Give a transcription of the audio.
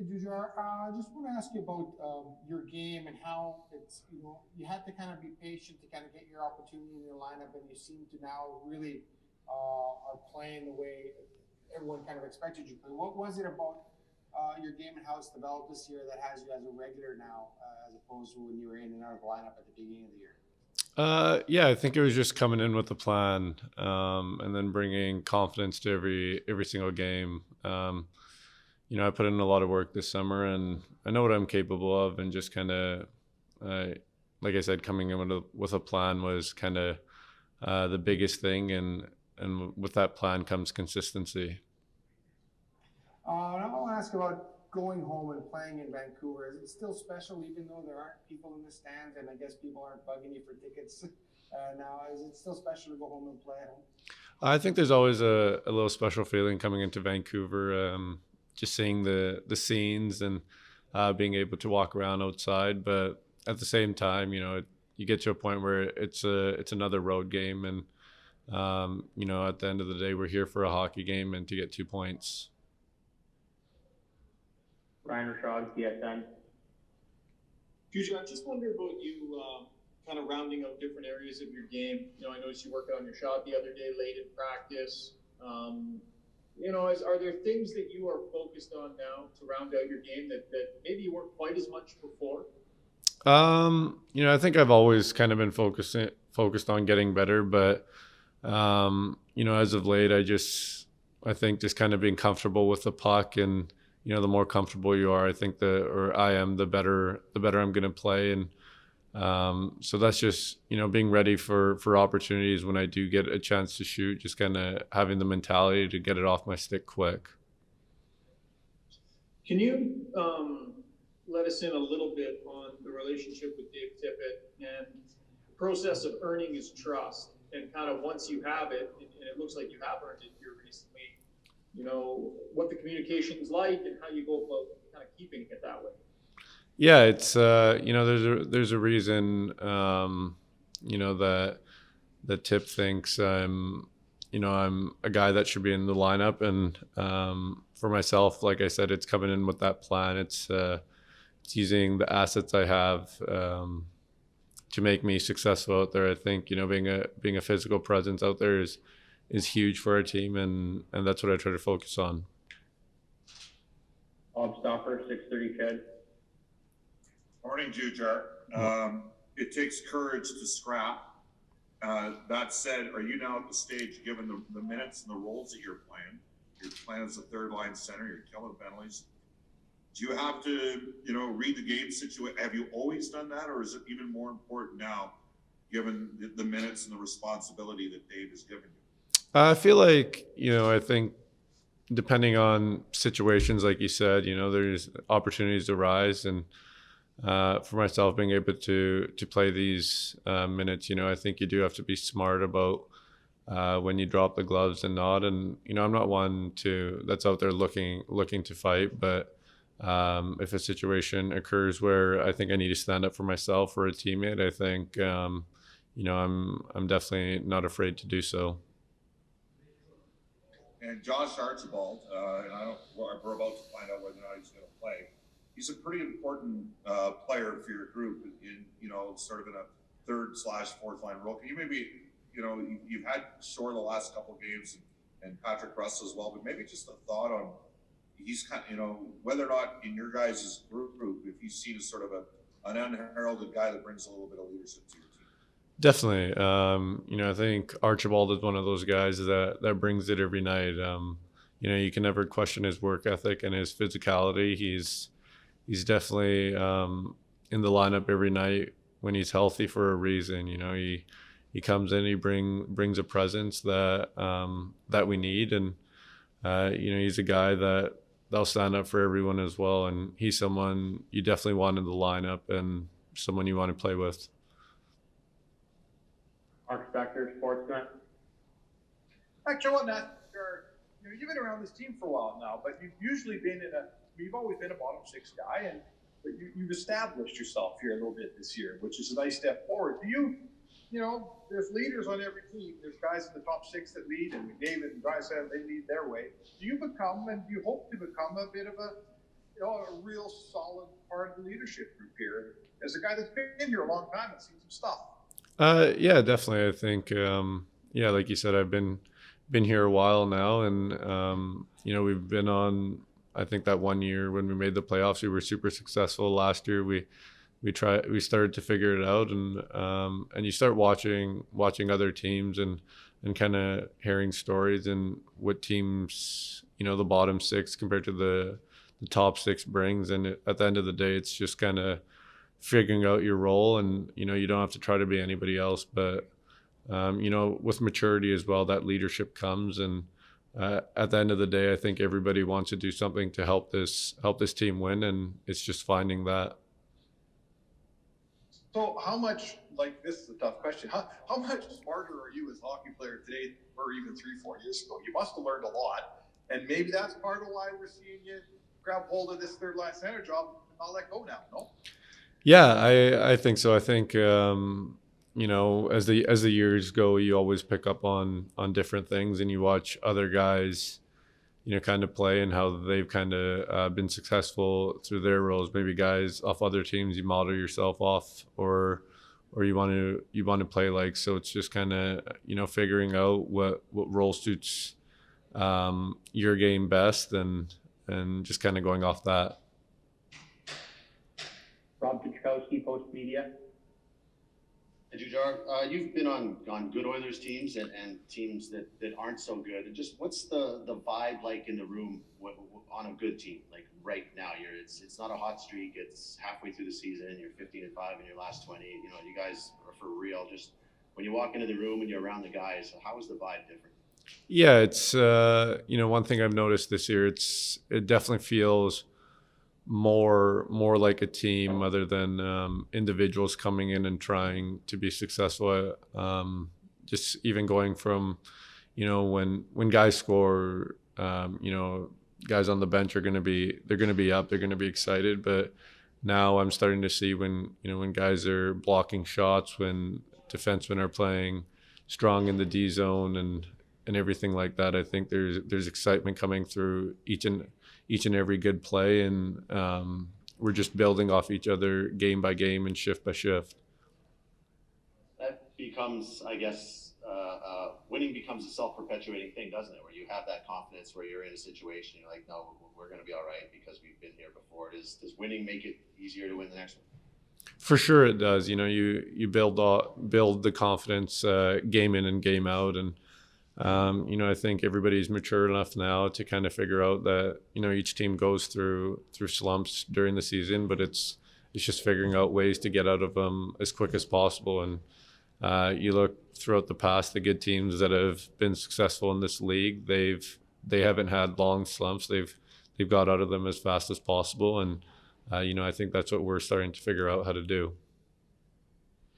Jujhar, I just want to ask you about your game and how it's, you had to kind of be patient to kind of get your opportunity in your lineup, and you seem to now really are playing the way everyone kind of expected you to play. What was it about your game and how it's developed this year that has you as a regular now, as opposed to when you were in and out of the lineup at the beginning of the year? Yeah, I think it was just coming in with a plan, and then bringing confidence to every single game. I put in a lot of work this summer, and I know what I'm capable of, and just kind of, uh, like I said, coming in with a plan was kind of the biggest thing, and with that plan comes consistency. And I want to ask about going home and playing in Vancouver. Is it still special, even though there aren't people in the stands, and I guess people aren't bugging you for tickets now? Is it still special to go home and play at home? I think there's always a little special feeling coming into Vancouver, just seeing the scenes and being able to walk around outside. But at the same time, you get to a point where it's another road game, and at the end of the day, we're here for a hockey game and to get 2 points. Ryan Rashad, CSN. Jujhar, I just wonder about you kind of rounding out different areas of your game. I noticed you worked on your shot the other day late in practice. Are there things that you are focused on now to round out your game that maybe you weren't quite as much before? I think I've always kind of been focused on getting better, but as of late, I think just kind of being comfortable with the puck, and the more comfortable you are, I think or I am, the better I'm going to play. And so that's just being ready for opportunities when I do get a chance to shoot, just kind of having the mentality to get it off my stick quick. Can you let us in a little bit on the relationship with Dave Tippett and the process of earning his trust, and kind of once you have it, and it looks like you have earned it here recently, what the communication is like and how you go about kind of keeping it that way? Yeah, it's there's a reason that Tip thinks I'm a guy that should be in the lineup, and for myself, like I said, it's coming in with that plan. It's using the assets I have to make me successful out there. I think being a physical presence out there is huge for our team, and that's what I try to focus on. Bob Stoffer, 630 Ched. Morning, Jujhar. It takes courage to scrap. That said, are you now at the stage, given the minutes and the roles that you're playing as a third line center, you're killing penalties? Do you have to, read the game situation? Have you always done that, or is it even more important now, given the minutes and the responsibility that Dave has given you? I feel like, I think depending on situations, like you said, there's opportunities to rise, and for myself, being able to play these minutes, I think you do have to be smart about when you drop the gloves and not. And I'm not one that's out there looking to fight, but if a situation occurs where I think I need to stand up for myself or a teammate, I think I'm definitely not afraid to do so. And Josh Archibald, and we're about to find out whether or not he's going to play. He's a pretty important player for your group in sort of in a third/fourth line role. Can you maybe, you've had Shore the last couple of games, and Patrick Russell as well, but maybe just a thought on he's kind of, whether or not in your guys' group, if he's seen as sort of an unheralded guy that brings a little bit of leadership to your team. Definitely. I think Archibald is one of those guys that brings it every night. You can never question his work ethic and his physicality. He's definitely in the lineup every night when he's healthy for a reason. He comes in, he brings a presence that we need, and he's a guy that'll stand up for everyone as well. And he's someone you definitely want in the lineup and someone you want to play with. Mark Spector, Sportsman. Actually, on that, you've been around this team for a while now, but you've always been a bottom six guy, but you've established yourself here a little bit this year, which is a nice step forward. There's leaders on every team. There's guys in the top six that lead, and David and Bryce said they lead their way. Do you hope to become a bit of a real solid part of the leadership group here. As a guy that's been here a long time and seen some stuff. Yeah, definitely. I think, yeah, like you said, I've been here a while now, and we've been on. I think that one year when we made the playoffs, we were super successful. Last year, we started to figure it out, and you start watching other teams and kind of hearing stories and what teams, the bottom six compared to the top six brings, and at the end of the day, it's just kind of figuring out your role, and you don't have to try to be anybody else, but with maturity as well, that leadership comes, and at the end of the day, I think everybody wants to do something to help this team win, and it's just finding that. So how much, like, this is a tough question, how much smarter are you as a hockey player today or even 3-4 years ago? You must have learned a lot, and maybe that's part of why we're seeing you grab hold of this third line center job and not let go now, no? Yeah, I think so. I think as the years go, you always pick up on different things, and you watch other guys, kind of play and how they've kind of been successful through their roles. Maybe guys off other teams you model yourself off, or you want to play like. So it's just kind of figuring out what role suits your game best, and just kind of going off that. Rob Petrowski, Post Media. Hey, Jujhar, you've been on good Oilers teams and teams that aren't so good. And just what's the vibe like in the room on a good team? Like right now, it's not a hot streak. It's halfway through the season. You're 15-5 in your last 20. You guys are for real. Just when you walk into the room and you're around the guys, how is the vibe different? Yeah, it's one thing I've noticed this year. It definitely feels more like a team other than individuals coming in and trying to be successful. Just even going from when guys score, guys on the bench they're going to be up, they're going to be excited, but now I'm starting to see when guys are blocking shots, when defensemen are playing strong in the D zone and everything like that. I think there's excitement coming through each and every good play, and we're just building off each other game by game and shift by shift. That becomes, I guess, winning becomes a self-perpetuating thing, doesn't it? Where you have that confidence, where you're in a situation, you're like, no, we're going to be all right because we've been here before. Does winning make it easier to win the next one? For sure it does. You build the confidence game in and game out, and I think everybody's mature enough now to kind of figure out that each team goes through slumps during the season, but it's just figuring out ways to get out of them as quick as possible. And you look throughout the past, the good teams that have been successful in this league, they haven't had long slumps. They've got out of them as fast as possible, and I think that's what we're starting to figure out how to do.